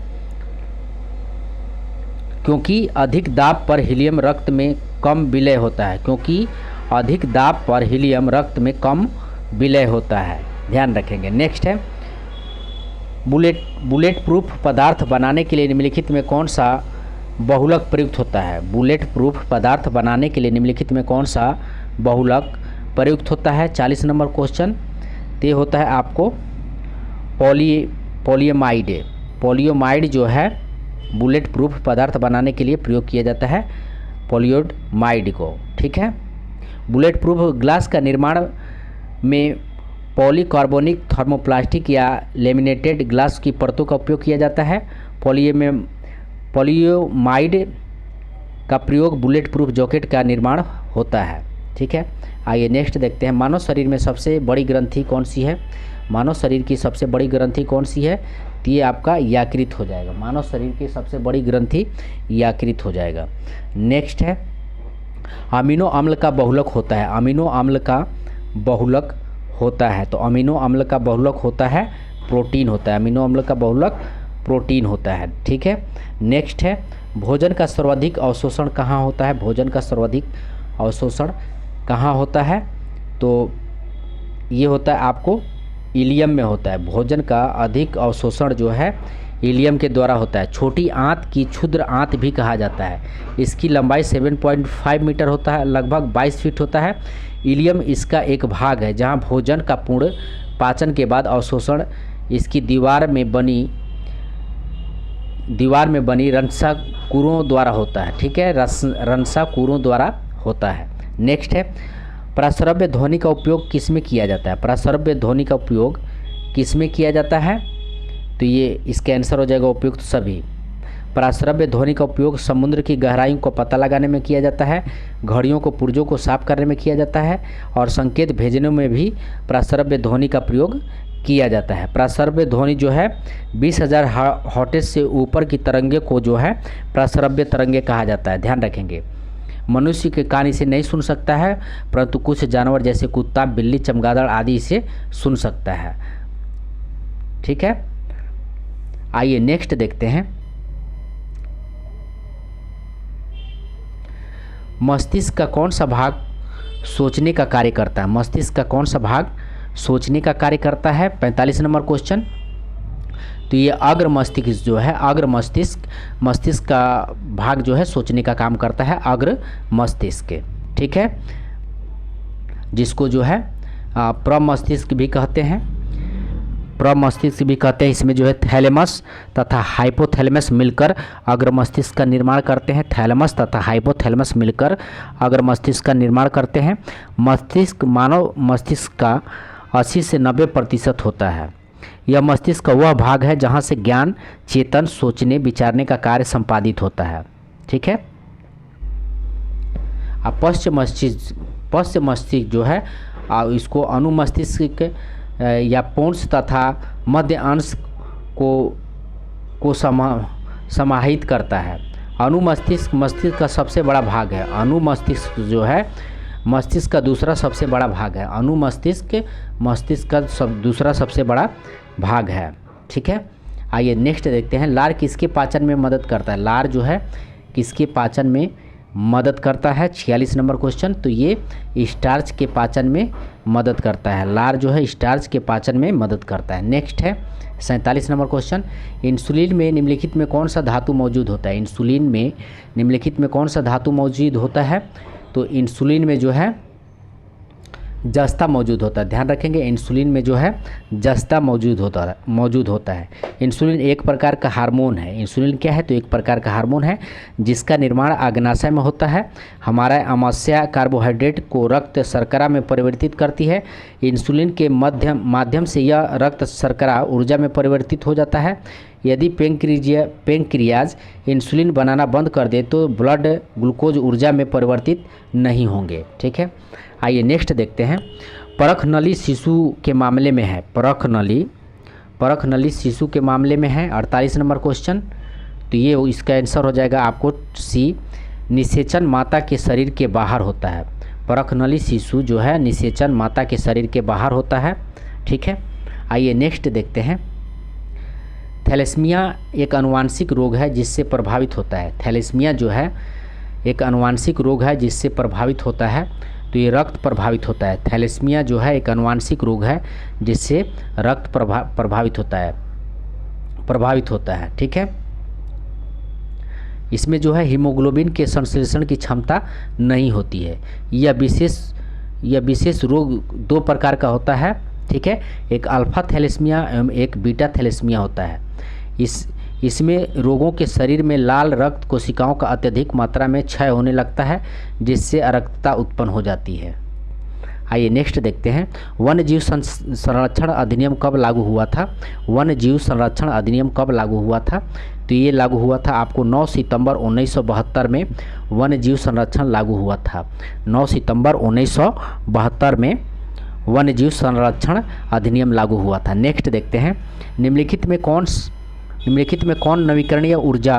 क्योंकि अधिक दाब पर हीलियम रक्त में कम विलय होता है। क्योंकि अधिक दाब पर हीलियम रक्त में कम विलय होता है, ध्यान रखेंगे। नेक्स्ट है, बुलेट प्रूफ पदार्थ बनाने के लिए निम्नलिखित में कौन सा बहुलक प्रयुक्त होता है। बुलेट प्रूफ पदार्थ बनाने के लिए निम्नलिखित में कौन सा बहुलक प्रयुक्त होता है। 40 नंबर क्वेश्चन। तो ये होता है आपको पॉलीएमाइड जो है बुलेट प्रूफ पदार्थ बनाने के लिए प्रयोग किया जाता है पॉलीएमाइड को, ठीक है। बुलेट प्रूफ ग्लास का निर्माण में पॉलीकार्बोनिक थर्मोप्लास्टिक या लेमिनेटेड ग्लास की परतों का उपयोग किया जाता है। पॉलीएमाइड का प्रयोग बुलेट प्रूफ जैकेट का निर्माण होता है, ठीक है। आइए नेक्स्ट देखते हैं, मानव शरीर में सबसे बड़ी ग्रंथि कौन सी है। मानव शरीर की सबसे बड़ी ग्रंथि कौन सी है, तो ये आपका यकृत हो जाएगा। मानव शरीर की सबसे बड़ी ग्रंथि यकृत हो जाएगा। नेक्स्ट है, अमीनो अम्ल का बहुलक होता है। अमीनो अम्ल का बहुलक होता है, तो अमीनो अम्ल का बहुलक होता है प्रोटीन होता है। अमीनो अम्ल का बहुलक प्रोटीन होता है, ठीक है। नेक्स्ट है, भोजन का सर्वाधिक अवशोषण कहाँ होता है। भोजन का सर्वाधिक अवशोषण कहाँ होता है, तो ये होता है आपको इलियम में होता है। भोजन का अधिक अवशोषण जो है इलियम के द्वारा होता है। छोटी आंत की क्षुद्र आंत भी कहा जाता है। इसकी लंबाई 7.5 मीटर होता है, लगभग 22 फीट होता है। इलियम इसका एक भाग है जहाँ भोजन का पूर्ण पाचन के बाद अवशोषण इसकी दीवार में बनी रंसाकुरों द्वारा होता है, ठीक है। रंसाकुरों द्वारा होता है। नेक्स्ट है, प्रासरव्य ध्वनि का उपयोग किस में किया जाता है? प्रासरव्य ध्वनि का उपयोग किस में किया जाता है? तो ये इसका आंसर हो जाएगा उपयुक्त सभी। प्रासरव्य ध्वनि का उपयोग समुद्र की गहराइयों को पता लगाने में किया जाता है, घड़ियों को पुर्जों को साफ करने में किया जाता है, और संकेत भेजने में भी प्रासरव्य ध्वनि का प्रयोग किया जाता है। प्रासरव्य ध्वनि जो है 20,000 हर्ट्ज से ऊपर की तरंगे को जो है प्रासरव्य तरंगे कहा जाता है, ध्यान रखेंगे। मनुष्य के कान इसे नहीं सुन सकता है, परंतु कुछ जानवर जैसे कुत्ता, बिल्ली, चमगादड़ आदि इसे सुन सकता है। ठीक है, आइए नेक्स्ट देखते हैं। मस्तिष्क का कौन सा भाग सोचने का कार्य करता है? मस्तिष्क का कौन सा भाग सोचने का कार्य करता है? 45 नंबर क्वेश्चन। तो ये अग्र मस्तिष्क जो है, अग्र मस्तिष्क का भाग जो है सोचने का काम करता है, अग्र मस्तिष्क। ठीक है, जिसको जो है प्रमस्तिष्क भी कहते हैं, प्रमस्तिष्क भी कहते हैं। इसमें जो है थैलेमस तथा हाइपोथैलेमस मिलकर अग्र मस्तिष्क का निर्माण करते हैं। थैलेमस तथा हाइपोथैलेमस मिलकर अग्र मस्तिष्क का निर्माण करते हैं। मस्तिष्क मानव मस्तिष्क का 80 से 90% होता है। यह मस्तिष्क का वह भाग है जहाँ से ज्ञान, चेतन, सोचने, विचारने का कार्य संपादित होता है। ठीक है, अब पश्च मस्तिष्क जो है इसको अनुमस्तिष्क या पोन्स तथा मध्य अंश को समाहित करता है। अनुमस्तिष्क मस्तिष्क का सबसे बड़ा भाग है। अनुमस्तिष्क जो है मस्तिष्क का दूसरा सबसे बड़ा भाग है। अनुमस्तिष्क मस्तिष्क का दूसरा सबसे बड़ा भाग है। ठीक है, आइए नेक्स्ट देखते हैं। लार किसके पाचन में मदद करता है? लार जो है किसके पाचन में मदद करता है? 46 नंबर क्वेश्चन। तो ये स्टार्च के पाचन में मदद करता है। लार जो है स्टार्च के पाचन में मदद करता है। नेक्स्ट है 47 नंबर क्वेश्चन। इंसुलिन में निम्नलिखित में कौन सा धातु मौजूद होता है? इंसुलिन में निम्नलिखित में कौन सा धातु मौजूद होता है? तो इंसुलिन में जो है जस्ता मौजूद होता है। ध्यान रखेंगे, इंसुलिन में जो है जस्ता मौजूद होता है। इंसुलिन एक प्रकार का हार्मोन है। इंसुलिन क्या है? तो एक प्रकार का हार्मोन है जिसका निर्माण अग्नाशय में होता है। हमारा आमाशय कार्बोहाइड्रेट को रक्त शर्करा में परिवर्तित करती है। इंसुलिन के माध्यम से यह रक्त शर्करा ऊर्जा में परिवर्तित हो जाता है। यदि पेंक्रियाज इंसुलिन बनाना बंद कर दे तो ब्लड ग्लूकोज ऊर्जा में परिवर्तित नहीं होंगे। ठीक है, आइए नेक्स्ट देखते हैं। परख नली शिशु के मामले में है। परख नली शिशु के मामले में है। 48 नंबर क्वेश्चन। तो ये इसका आंसर हो जाएगा आपको सी। निषेचन माता के शरीर के बाहर होता है। परख नली शिशु जो है निषेचन माता के शरीर के बाहर होता है। ठीक है, आइए नेक्स्ट देखते हैं। थैलेसीमिया एक आनुवांशिक रोग है जिससे प्रभावित होता है। थैलेसीमिया जो है एक आनुवांशिक रोग है जिससे प्रभावित होता है। तो ये रक्त प्रभावित होता है। थैलेसीमिया जो है एक आनुवांशिक रोग है जिससे रक्त प्रभावित होता है। ठीक है, इसमें जो है हीमोग्लोबिन के संश्लेषण की क्षमता नहीं होती है। यह विशेष रोग दो प्रकार का होता है। ठीक है, एक अल्फा थैलेसीमिया एवं एक बीटा थैलेसीमिया होता है। इसमें रोगों के शरीर में लाल रक्त कोशिकाओं का अत्यधिक मात्रा में क्षय होने लगता है जिससे अरक्तता उत्पन्न हो जाती है। आइए नेक्स्ट देखते हैं। वन्यजीव संरक्षण अधिनियम कब लागू हुआ था? वन्यजीव संरक्षण अधिनियम कब लागू हुआ था? तो ये लागू हुआ था आपको 9 सितंबर 1972 में वन्यजीव संरक्षण लागू हुआ था। 9 सितंबर 1972 में वन्यजीव संरक्षण अधिनियम लागू हुआ था। नेक्स्ट देखते हैं। निम्नलिखित में कौन नवीकरणीय ऊर्जा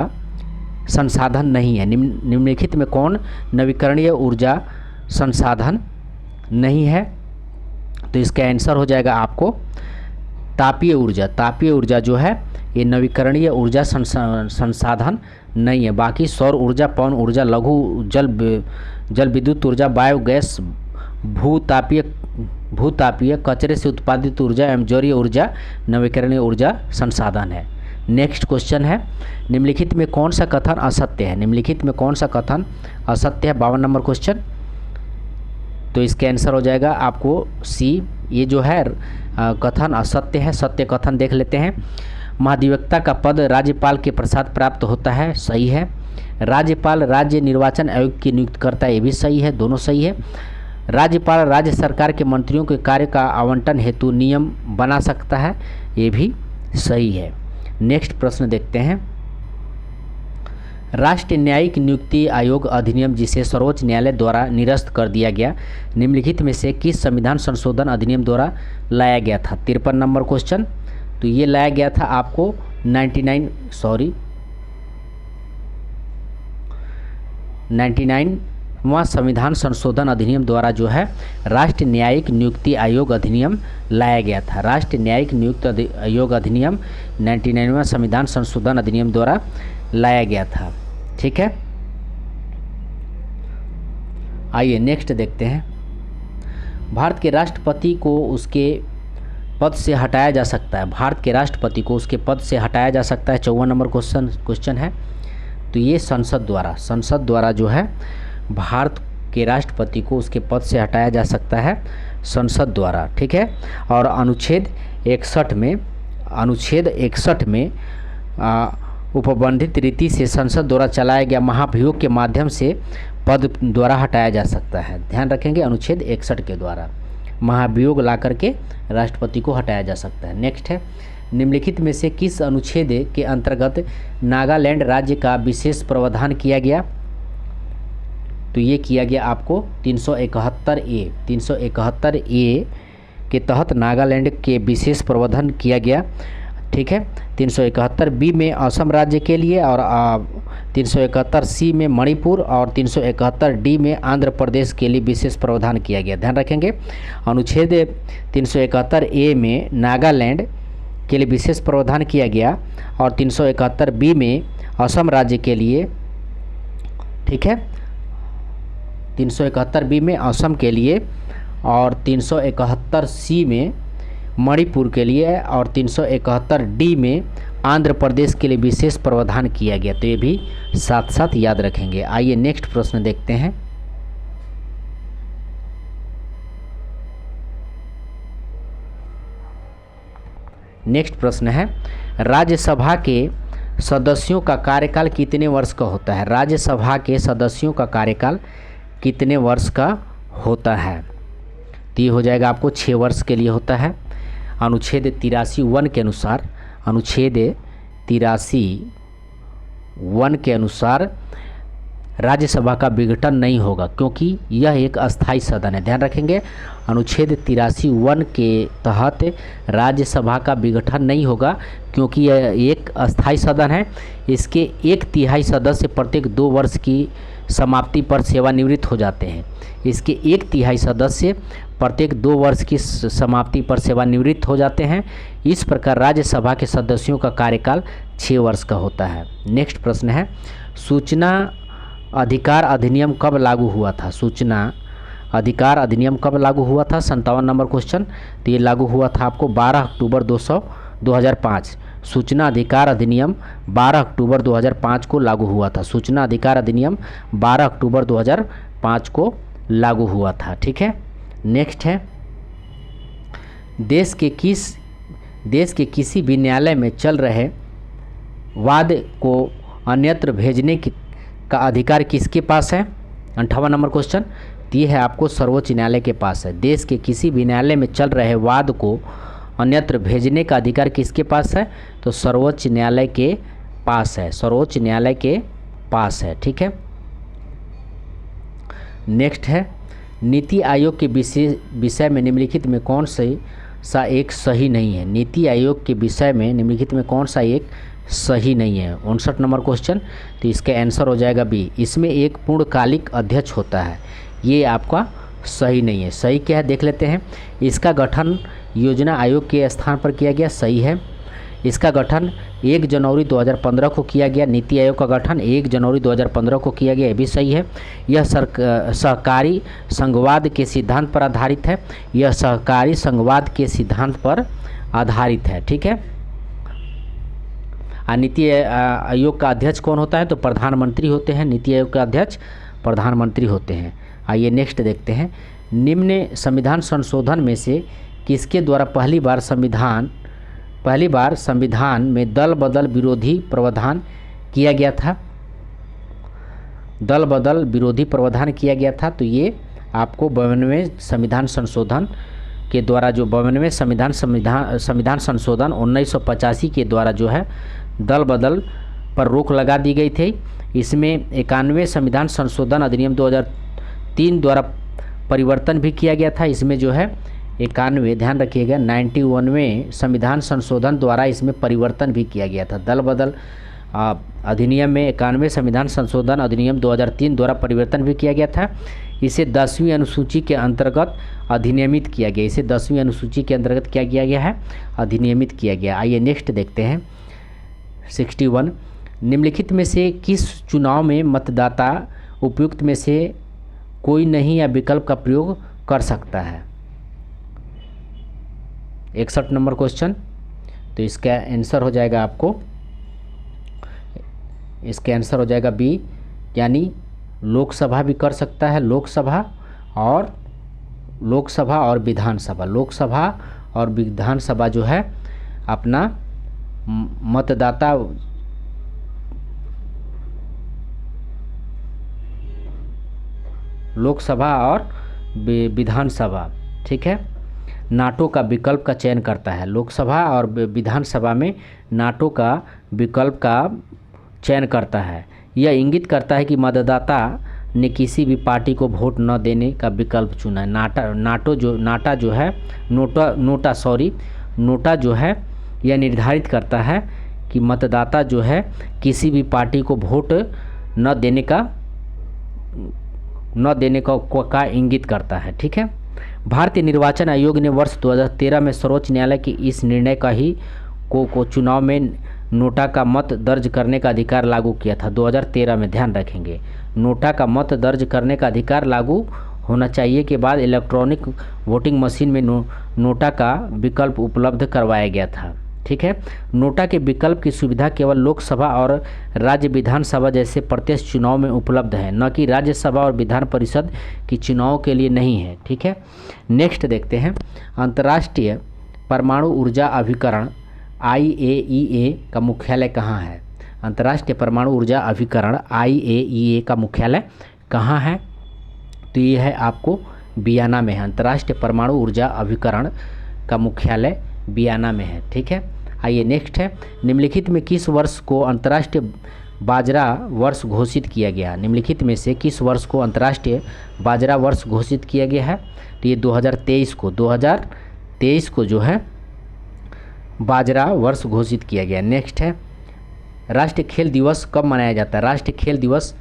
संसाधन नहीं है? निम्नलिखित में कौन नवीकरणीय ऊर्जा संसाधन नहीं है? तो इसका आंसर हो जाएगा आपको तापीय ऊर्जा। तापीय ऊर्जा जो है ये नवीकरणीय ऊर्जा संसाधन नहीं है। बाकी सौर ऊर्जा, पवन ऊर्जा, लघु जल विद्युत ऊर्जा, बायोगैस, भूतापीय कचरे से उत्पादित ऊर्जा एवं जलीय ऊर्जा नवीकरणीय ऊर्जा संसाधन है। नेक्स्ट क्वेश्चन है। निम्नलिखित में कौन सा कथन असत्य है? निम्नलिखित में कौन सा कथन असत्य है? 52 नंबर क्वेश्चन। तो इसका आंसर हो जाएगा आपको सी। ये जो है कथन असत्य है। सत्य कथन देख लेते हैं। महाधिवक्ता का पद राज्यपाल के प्रसाद प्राप्त होता है, सही है। राज्यपाल राज्य निर्वाचन आयोग की नियुक्त करता है, ये भी सही है, दोनों सही है। राज्यपाल राज्य सरकार के मंत्रियों के कार्य का आवंटन हेतु नियम बना सकता है, ये भी सही है। नेक्स्ट प्रश्न देखते हैं। राष्ट्रीय न्यायिक नियुक्ति आयोग अधिनियम, जिसे सर्वोच्च न्यायालय द्वारा निरस्त कर दिया गया, निम्नलिखित में से किस संविधान संशोधन अधिनियम द्वारा लाया गया था? 53 नंबर क्वेश्चन। तो ये लाया गया था आपको 99वां संविधान संशोधन अधिनियम द्वारा जो है राष्ट्रीय न्यायिक नियुक्ति आयोग अधिनियम लाया गया था। राष्ट्रीय न्यायिक नियुक्ति आयोग अधिनियम 99वां संविधान संशोधन अधिनियम द्वारा लाया गया था। ठीक है, आइए नेक्स्ट देखते हैं। भारत के राष्ट्रपति को उसके पद से हटाया जा सकता है। भारत के राष्ट्रपति को उसके पद से हटाया जा सकता है। 54 नंबर क्वेश्चन है। तो ये संसद द्वारा जो है भारत के राष्ट्रपति को उसके पद से हटाया जा सकता है संसद द्वारा। ठीक है, और अनुच्छेद 61 में उपबंधित रीति से संसद द्वारा चलाया गया महाभियोग के माध्यम से पद द्वारा हटाया जा सकता है। ध्यान रखेंगे, अनुच्छेद 61 के द्वारा महाभियोग ला करके राष्ट्रपति को हटाया जा सकता है। नेक्स्ट है, निम्नलिखित में से किस अनुच्छेद के अंतर्गत नागालैंड राज्य का विशेष प्रावधान किया गया? तो ये किया गया आपको 371 ए के तहत नागालैंड के विशेष प्रावधान किया गया। ठीक है, 371 बी में असम राज्य के लिए, और 371 सी में मणिपुर, और 371 डी में आंध्र प्रदेश के लिए विशेष प्रावधान किया गया। ध्यान रखेंगे, अनुच्छेद 371 ए में नागालैंड के लिए विशेष प्रावधान किया गया, और 371 बी में असम राज्य के लिए, ठीक है, 371 बी में असम के लिए, और 371 सी में मणिपुर के लिए, और 371 डी में आंध्र प्रदेश के लिए विशेष प्रावधान किया गया। तो ये भी साथ साथ याद रखेंगे। आइए नेक्स्ट प्रश्न देखते हैं। नेक्स्ट प्रश्न है, राज्यसभा के सदस्यों का कार्यकाल कितने वर्ष का होता है? राज्यसभा के सदस्यों का कार्यकाल कितने वर्ष का होता है? तो ये हो जाएगा आपको 6 वर्ष के लिए होता है। अनुच्छेद 83(1) के अनुसार, अनुच्छेद 83(1) के अनुसार राज्यसभा का विघटन नहीं होगा, क्योंकि यह एक अस्थाई सदन है। ध्यान रखेंगे, अनुच्छेद 83(1) के तहत राज्यसभा का विघटन नहीं होगा, क्योंकि यह एक अस्थाई सदन है। इसके 1/3 सदस्य प्रत्येक 2 वर्ष की समाप्ति पर सेवानिवृत्त हो जाते हैं। इसके 1/3 सदस्य प्रत्येक 2 वर्ष की समाप्ति पर सेवानिवृत्त हो जाते हैं। इस प्रकार राज्यसभा के सदस्यों का कार्यकाल 6 वर्ष का होता है। नेक्स्ट प्रश्न है, सूचना अधिकार अधिनियम कब लागू हुआ था? सूचना अधिकार अधिनियम कब लागू हुआ था? 57 नंबर क्वेश्चन। तो ये लागू हुआ था आपको 12 अक्टूबर 2005। सूचना अधिकार अधिनियम 12 अक्टूबर 2005 को लागू हुआ था। सूचना अधिकार अधिनियम 12 अक्टूबर 2005 को लागू हुआ था। ठीक है, नेक्स्ट है, देश के किसी भी न्यायालय में चल रहे वाद को अन्यत्र भेजने का अधिकार किसके पास है? 58 नंबर क्वेश्चन। तो ये है आपको सर्वोच्च न्यायालय के पास है। देश के किसी भी न्यायालय में चल रहे वाद को अन्यत्र भेजने का अधिकार किसके पास है? तो सर्वोच्च न्यायालय के पास है। सर्वोच्च न्यायालय के पास है। ठीक है, नेक्स्ट है, नीति आयोग के विषय में निम्नलिखित में कौन सा एक सही नहीं है? नीति आयोग के विषय में निम्नलिखित में कौन सा एक सही नहीं है? 59 नंबर क्वेश्चन। तो इसका आंसर हो जाएगा बी। इसमें एक पूर्णकालिक अध्यक्ष होता है, ये आपका सही नहीं है। सही क्या है देख लेते हैं। इसका गठन योजना आयोग के स्थान पर किया गया, सही है। इसका गठन 1 जनवरी 2015 को किया गया। नीति आयोग का गठन 1 जनवरी 2015 को किया गया, ये भी सही है। यह सहकारी संघवाद के सिद्धांत पर आधारित है। यह सहकारी संघवाद के सिद्धांत पर आधारित है। ठीक है, नीति आयोग का अध्यक्ष कौन होता है? तो प्रधानमंत्री होते हैं। नीति आयोग का अध्यक्ष प्रधानमंत्री होते हैं। आइए नेक्स्ट देखते हैं, निम्न संविधान संशोधन में से किसके द्वारा पहली बार संविधान में दल बदल विरोधी प्रावधान किया गया था? दल बदल विरोधी प्रावधान किया गया था। तो ये आपको 92वें संविधान संशोधन के द्वारा जो 92वें संविधान संशोधन 1985 के द्वारा जो है दल बदल पर रोक लगा दी गई थी। इसमें 91वें संविधान संशोधन अधिनियम 2003 द्वारा परिवर्तन भी किया गया था। इसमें जो है 91, ध्यान रखिएगा, 91वें संविधान संशोधन द्वारा इसमें परिवर्तन भी किया गया था। दल बदल अधिनियम में 91वें संविधान संशोधन अधिनियम 2003 द्वारा परिवर्तन भी किया गया था। इसे 10वीं अनुसूची के अंतर्गत अधिनियमित किया गया। इसे 10वीं अनुसूची के अंतर्गत क्या किया गया है? अधिनियमित किया गया। आइए नेक्स्ट देखते हैं 61। निम्नलिखित में से किस चुनाव में मतदाता उपयुक्त में से कोई नहीं या विकल्प का प्रयोग कर सकता है? 61 नंबर क्वेश्चन। तो इसका आंसर हो जाएगा आपको, इसका आंसर हो जाएगा बी, यानी लोकसभा भी कर सकता है, लोकसभा और विधानसभा। लोकसभा और विधानसभा जो है अपना मतदाता लोकसभा और विधानसभा, ठीक है, नाटो का विकल्प का चयन करता है। लोकसभा और विधानसभा में नाटो का विकल्प का चयन करता है। यह इंगित करता है कि मतदाता ने किसी भी पार्टी को वोट न देने का विकल्प चुना है। नोटा जो है यह निर्धारित करता है कि मतदाता जो है किसी भी पार्टी को वोट न देने का इंगित करता है, ठीक है। भारतीय निर्वाचन आयोग ने वर्ष 2013 में सर्वोच्च न्यायालय के इस निर्णय का ही को चुनाव में नोटा का मत दर्ज करने का अधिकार लागू किया था। 2013 में, ध्यान रखेंगे, नोटा का मत दर्ज करने का अधिकार लागू होना चाहिए के बाद इलेक्ट्रॉनिक वोटिंग मशीन में नोटा का विकल्प उपलब्ध करवाया गया था, ठीक है। नोटा के विकल्प की सुविधा केवल लोकसभा और राज्य विधानसभा जैसे प्रत्यक्ष चुनाव में उपलब्ध है, न कि राज्यसभा और विधान परिषद की चुनाव के लिए नहीं है, ठीक है। नेक्स्ट देखते हैं, अंतर्राष्ट्रीय परमाणु ऊर्जा अभिकरण IAEA का मुख्यालय कहाँ है? अंतर्राष्ट्रीय परमाणु ऊर्जा अभिकरण IAEA का मुख्यालय कहाँ है? तो ये है आपको वियना में है। अंतर्राष्ट्रीय परमाणु ऊर्जा अभिकरण का मुख्यालय वियना में है, ठीक है। आइए नेक्स्ट है, निम्नलिखित में किस वर्ष को अंतर्राष्ट्रीय बाजरा वर्ष घोषित किया गया? निम्नलिखित में से किस वर्ष को अंतर्राष्ट्रीय बाजरा वर्ष घोषित किया गया है? तो ये 2023 को जो है बाजरा वर्ष घोषित किया गया। नेक्स्ट है, राष्ट्रीय खेल दिवस कब मनाया जाता है? राष्ट्रीय खेल दिवस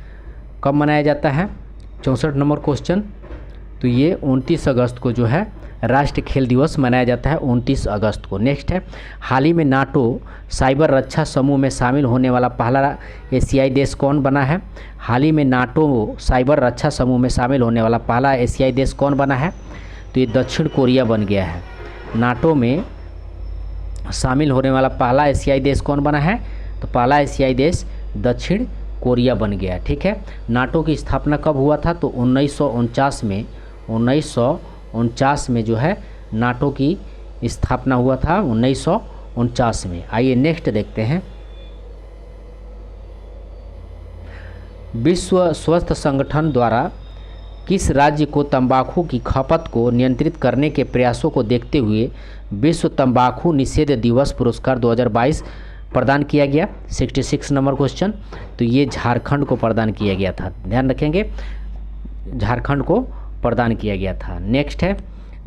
कब मनाया जाता है? 64 नंबर क्वेश्चन। तो ये 29 अगस्त को जो है राष्ट्रीय खेल दिवस मनाया जाता है, 29 अगस्त को। नेक्स्ट है, हाल ही में नाटो साइबर रक्षा समूह में शामिल होने वाला पहला एशियाई देश कौन बना है? हाल ही में नाटो साइबर रक्षा समूह में शामिल होने वाला पहला एशियाई देश कौन बना है? तो ये दक्षिण कोरिया बन गया है। नाटो में शामिल होने वाला पहला एशियाई देश कौन बना है? तो पहला एशियाई देश दक्षिण कोरिया बन गया, ठीक है। नाटो की स्थापना कब हुआ था? तो 1949 में जो है नाटो की स्थापना हुआ था, 1949 में। आइए नेक्स्ट देखते हैं, विश्व स्वास्थ्य संगठन द्वारा किस राज्य को तंबाकू की खपत को नियंत्रित करने के प्रयासों को देखते हुए विश्व तंबाकू निषेध दिवस पुरस्कार 2022 प्रदान किया गया? 66 नंबर क्वेश्चन। तो ये झारखंड को प्रदान किया गया था, ध्यान रखेंगे, झारखंड को प्रदान किया गया था। नेक्स्ट है,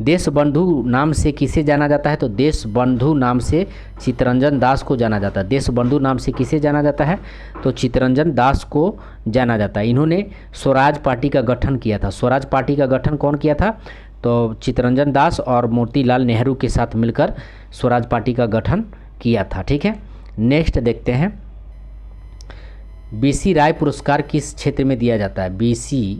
देश बंधु नाम से किसे जाना जाता है? तो देश बंधु नाम से चित्तरंजन दास को जाना जाता है। देश बंधु नाम से किसे जाना जाता है? तो चित्तरंजन दास को जाना जाता है। इन्होंने स्वराज पार्टी का गठन किया था। स्वराज पार्टी का गठन कौन किया था? तो चित्तरंजन दास और मोतीलाल नेहरू के साथ मिलकर स्वराज पार्टी का गठन किया था, ठीक है। नेक्स्ट देखते हैं, BC राय पुरस्कार किस क्षेत्र में दिया जाता है? BC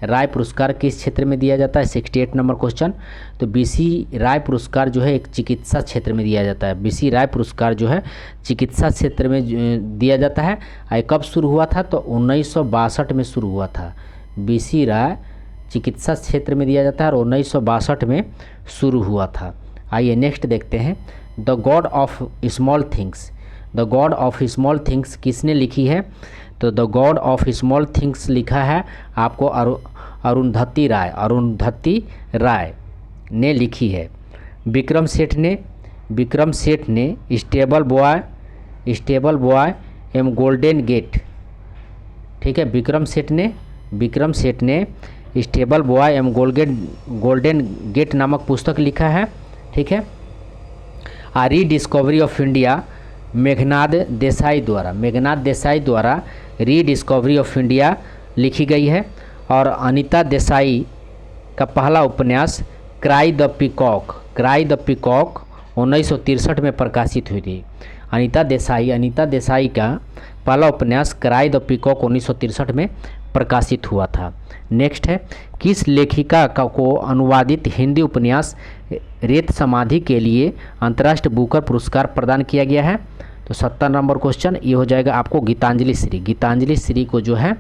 राय पुरस्कार किस क्षेत्र में दिया जाता है? 68 नंबर क्वेश्चन। तो BC राय पुरस्कार जो है एक चिकित्सा क्षेत्र में दिया जाता है। BC राय पुरस्कार जो है चिकित्सा क्षेत्र में दिया जाता है। कब शुरू हुआ था? तो 1962 में शुरू हुआ था। BC राय चिकित्सा क्षेत्र में दिया जाता है और 1962 में शुरू हुआ था। आइए नेक्स्ट देखते हैं, the God of small things the God of small things किसने लिखी है? तो the God of small things लिखा है आपको अरुंधति राय ने लिखी है। विक्रम सेठ ने suitable boy and Golden Gate, ठीक है, विक्रम सेठ ने suitable boy and Golden Gate नामक पुस्तक लिखा है, ठीक है। A rediscovery of India Meghnad Desai द्वारा रीडिस्कवरी ऑफ इंडिया लिखी गई है। और अनीता देसाई का पहला उपन्यास क्राई द पीकॉक 1963 में प्रकाशित हुई थी। अनीता देसाई का पहला उपन्यास क्राई द पीकॉक 1963 में प्रकाशित हुआ था। नेक्स्ट है, किस लेखिका को अनुवादित हिंदी उपन्यास रेत समाधि के लिए अंतर्राष्ट्रीय बुकर पुरस्कार प्रदान किया गया है? तो 70 नंबर क्वेश्चन ये हो जाएगा आपको गीतांजलि श्री को जो है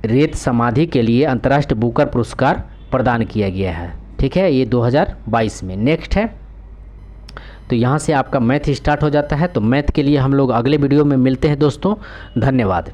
रेत समाधि के लिए अंतर्राष्ट्रीय बुकर पुरस्कार प्रदान किया गया है, ठीक है, ये 2022 में। नेक्स्ट है, तो यहाँ से आपका मैथ स्टार्ट हो जाता है। तो मैथ के लिए हम लोग अगले वीडियो में मिलते हैं दोस्तों, धन्यवाद।